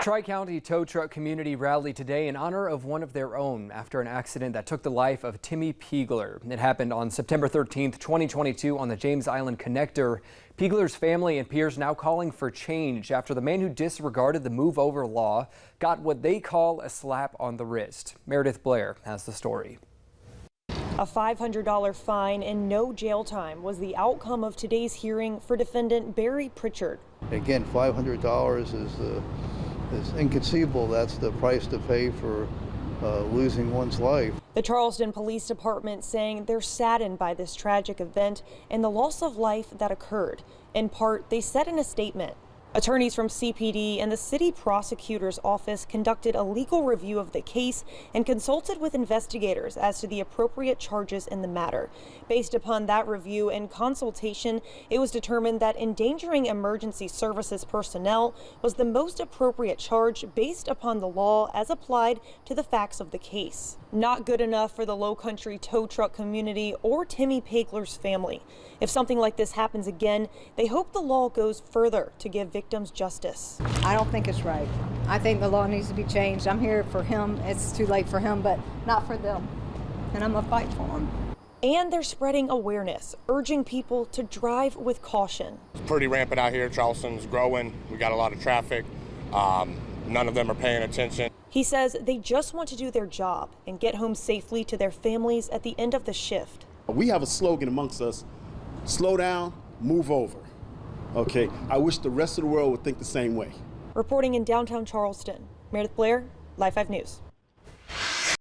Tri-County tow truck community rallied today in honor of one of their own after an accident that took the life of Timmy Piegler. It happened on September 13th, 2022 on the James Island Connector. Piegler's family and peers now calling for change after the man who disregarded the move over law got what they call a slap on the wrist. Meredith Blair has the story. A $500 fine and no jail time was the outcome of today's hearing for defendant Barry Pritchard. Again, $500 is inconceivable. That's the price to pay for losing one's life. The Charleston Police Department saying they're saddened by this tragic event and the loss of life that occurred. In part, they said in a statement, attorneys from CPD and the city prosecutor's office conducted a legal review of the case and consulted with investigators as to the appropriate charges in the matter. Based upon that review and consultation, it was determined that endangering emergency services personnel was the most appropriate charge based upon the law as applied to the facts of the case. Not good enough for the Lowcountry tow truck community or Timmy Piegler's family. If something like this happens again, they hope the law goes further to give victims justice. I don't think it's right. I think the law needs to be changed. I'm here for him. It's too late for him, but not for them. And I'm gonna fight for him. And they're spreading awareness, urging people to drive with caution. It's pretty rampant out here. Charleston's growing. We got a lot of traffic. None of them are paying attention. He says they just want to do their job and get home safely to their families at the end of the shift. We have a slogan amongst us: slow down, move over. Okay, I wish the rest of the world would think the same way. Reporting in downtown Charleston, Meredith Blair, Live 5 News.